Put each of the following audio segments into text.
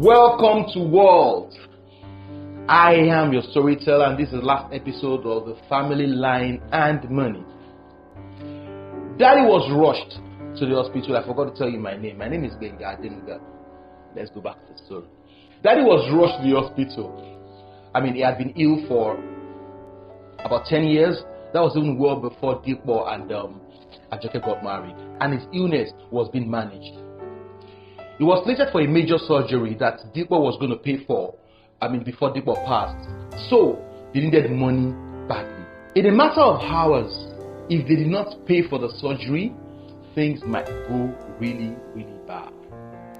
Welcome to Walt. I am your storyteller, and this is the last episode of the Family Line and Money. Daddy was rushed to the hospital. I forgot to tell you my name. My name is Benga Adenuga. Let's go back to the story. Daddy was rushed to the hospital. I mean, he had been ill for about 10 years. That was even well before Dipo and Ajoke got married. And his illness was being managed. He was slated for a major surgery that Dipo was going to pay for, before Dipo passed. So, they needed money badly. In a matter of hours, if they did not pay for the surgery, things might go really, really bad.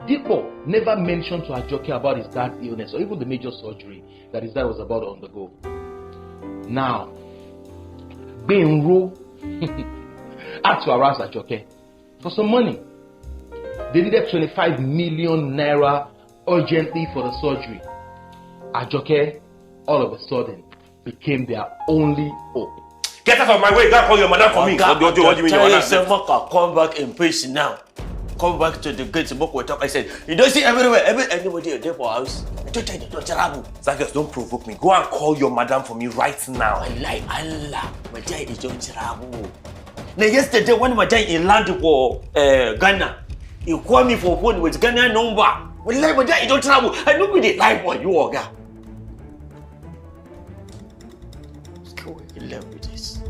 Dipo never mentioned to Ajoke about his dad's illness or even the major surgery that his dad was about to undergo. Now, Benro had to harass Ajoke for some money. They needed 25 million naira urgently for the surgery. Ajoke, all of a sudden, became their only hope. Get out of my way! Don't call your madam for me. What do you mean? Tell yourself, come back in peace now. Come back to the gates. We talk. I said, you don't see everywhere. Anybody is there for house. Zacchaeus, don't provoke me. Go and call your madam for me right now. Allah, my dad is doing trouble. Now yesterday when my dad in land for Ghana, he called me for phone with Ghana number. Well, like my dad is doing trouble. I don't really like what you are. Let's go in love with this.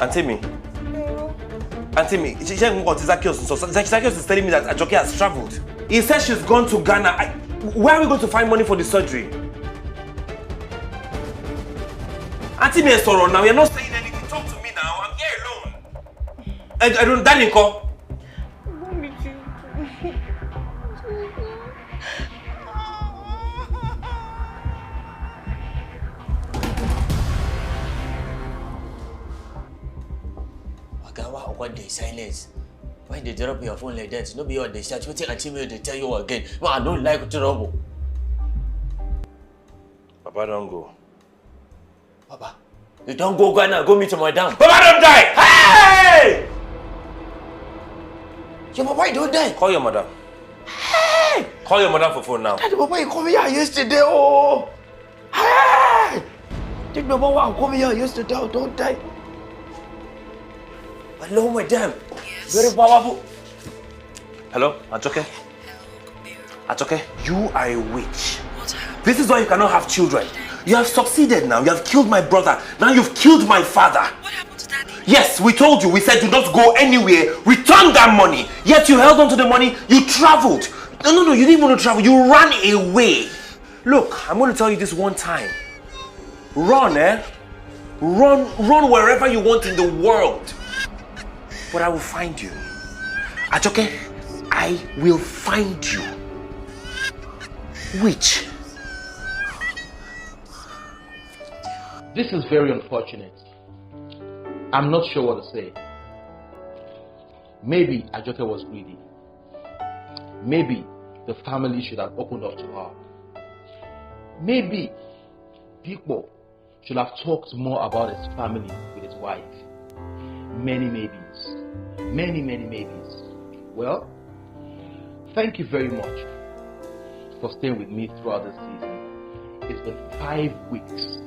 Auntie me, Zacchaeus is telling me that Ajoke has traveled. He said she's gone to Ghana. Where are we going to find money for the surgery? Auntie me, sorrow now. You're not saying anything. Talk to me now. I'm here alone. I don't. Darling, call. What they silence? Why they drop your phone like that? No be on the chat. What take a they tell you again? Man, I don't like trouble. Papa, don't go. Papa, you don't go Ghana. Go meet your madam. Papa, don't die! Hey! Your papa, don't die. Call your madam. Hey! Call your madam for phone now. Daddy, papa, you come here yesterday. Oh, hey! Did my papa come here yesterday? Oh, don't die. Hello, madam. Yes. Very powerful. Hello, Ajoke? Ajoke, you are a witch. What happened? This is why you cannot have children. You have succeeded now. You have killed my brother. Now you've killed my father. What happened to Daddy? Yes, we told you. We said do not go anywhere. Return that money. Yet you held on to the money. You traveled. No. You didn't want to travel. You ran away. Look, I'm going to tell you this one time. Run, Run wherever you want in the world. But I will find you. Ajoke, I will find you. Which? This is very unfortunate. I'm not sure what to say. Maybe Ajoke was greedy. Maybe the family should have opened up to her. Maybe people should have talked more about his family with his wife. Many maybes. Many maybes. Well, thank you very much for staying with me throughout this season. It's been 5 weeks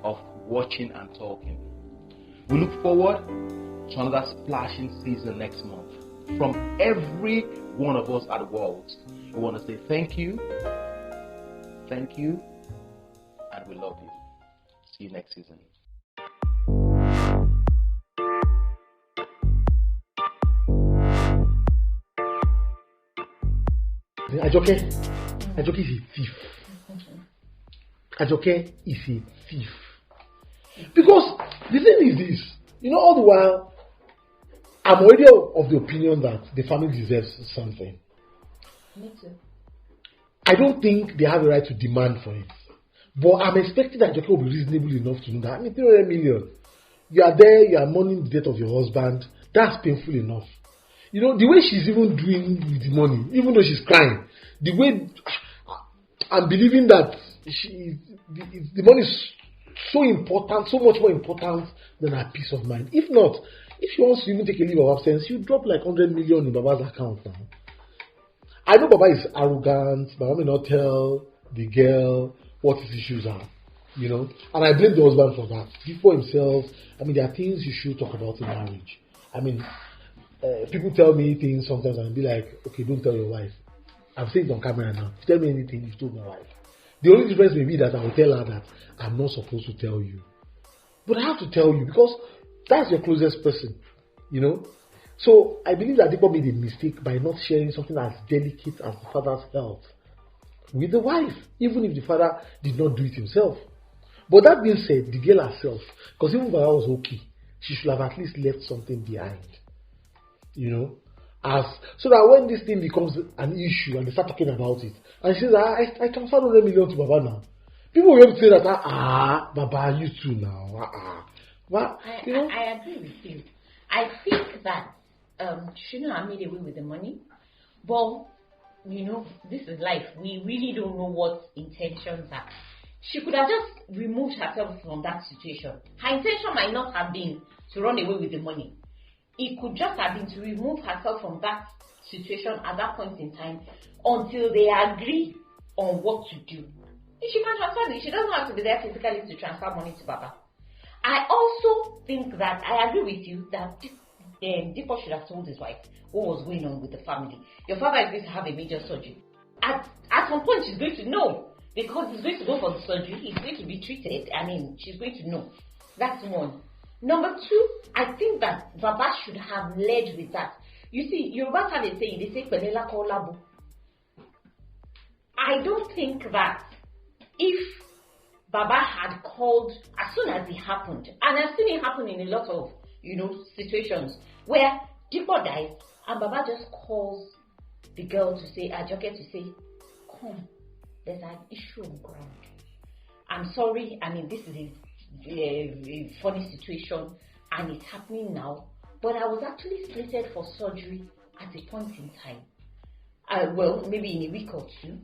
of watching and talking. We look forward to another splashing season next month. From every one of us at Walt, we want to say thank you, and we love you. See you next season. Ajoke is a thief. Ajoke is a thief. Because the thing is this, all the while, I'm already of the opinion that the family deserves something. Me too. I don't think they have a right to demand for it. But I'm expecting that Ajoke will be reasonable enough to know that, 300 million. You are there, you are mourning the death of your husband. That's painful enough. The way she's even doing with the money, even though she's crying, the way I'm believing that the money is so important, so much more important than her peace of mind. If not, if she wants to even take a leave of absence, you drop like 100 million in Baba's account now. I know Baba is arrogant. Baba may not tell the girl what his issues are, you know. And I blame the husband for that. Before himself, I mean, there are things you should talk about in marriage. I mean, people tell me things sometimes and be like, okay, don't tell your wife. I'm saying it on camera now. If you tell me anything, you've told my wife. The only difference may be that I will tell her that I'm not supposed to tell you. But I have to tell you because that's your closest person, you know. So I believe that people made a mistake by not sharing something as delicate as the father's health with the wife, even if the father did not do it himself. But that being said, the girl herself, because even if I was okay, she should have at least left something behind, you know. So that when this thing becomes an issue and they start talking about it, and she says, I transferred 100 million to Baba now. People will say that, Baba, you too now. But, you know? I agree with you. I think that she shouldn't have made away with the money. But, you know, this is life. We really don't know what intentions are. She could have just removed herself from that situation. Her intention might not have been to run away with the money. It could just have been to remove herself from that situation at that point in time until they agree on what to do. If she can transfer it, she doesn't have to be there physically to transfer money to Baba. I also think that I agree with you that Deepak should have told his wife what was going on with the family. Your father is going to have a major surgery. At some point, she's going to know because he's going to go for the surgery. He's going to be treated. I mean, she's going to know. That's one. Number two, I think that Baba should have led with that. You see, Yoruba have a saying, they say, Pelela Kolabo. I don't think that if Baba had called as soon as it happened, and I've seen it happen in a lot of, you know, situations where Deepak dies and Baba just calls the girl to say, Ajoke to say, come, there's an issue on ground. I'm sorry, I mean, this is a funny situation and it's happening now, but I was actually slated for surgery at a point in time. Well, maybe in a week or two,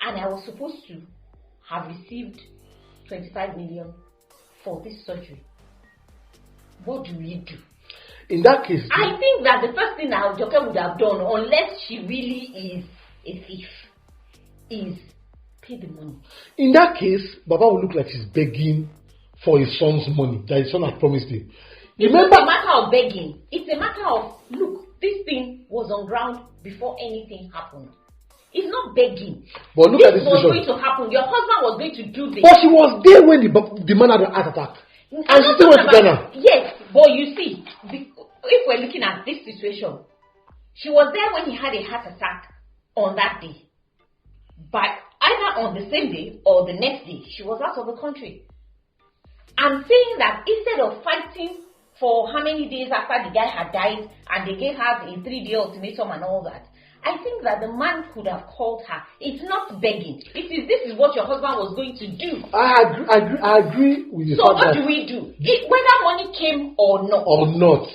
and I was supposed to have received 25 million for this surgery. What do we do? In that case, I think that the first thing that Joker would have done, unless she really is a thief, is pay the money. In that case, Baba will look like she's begging for his son's money that his son had promised him. It's not a matter of begging. It's a matter of, look, this thing was on ground before anything happened. It's not begging. But look this at this was situation. going to happen. Your husband was going to do this. But she was there when the man had an heart attack. And she still went to Ghana. Yes, but you see, if we're looking at this situation, she was there when he had a heart attack on that day. But either on the same day or the next day, she was out of the country. I'm saying that instead of fighting for how many days after the guy had died and they gave her a 3-day ultimatum and all that, I think that the man could have called her. It's not begging. This is what your husband was going to do. I agree with you. So what do we do? Whether money came or not.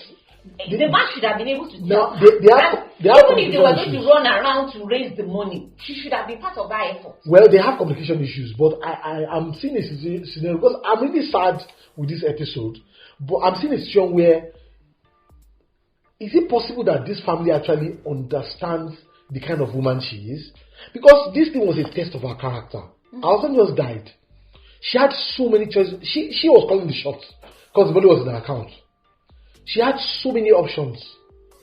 The man should have been able to tell her. Even if they were going to run around to raise the money, she should have been part of that effort. Well, they have communication issues, but I'm seeing a scenario because I'm really sad with this episode. But I'm seeing a situation where is it possible that this family actually understands the kind of woman she is? Because this thing was a test of her character. Her husband just died. She had so many choices. She was calling the shots because the money was in her account. She had so many options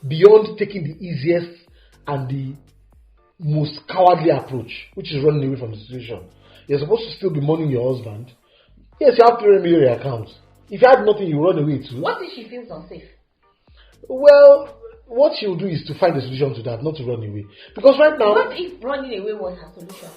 beyond taking the easiest and the most cowardly approach, which is running away from the situation. You're supposed to still be mourning your husband. Yes, you have 300 million in your account. If you had nothing, you run away too. What if she feels unsafe? Well, what she'll do is to find a solution to that, not to run away. Because right now... What if running away was her solution?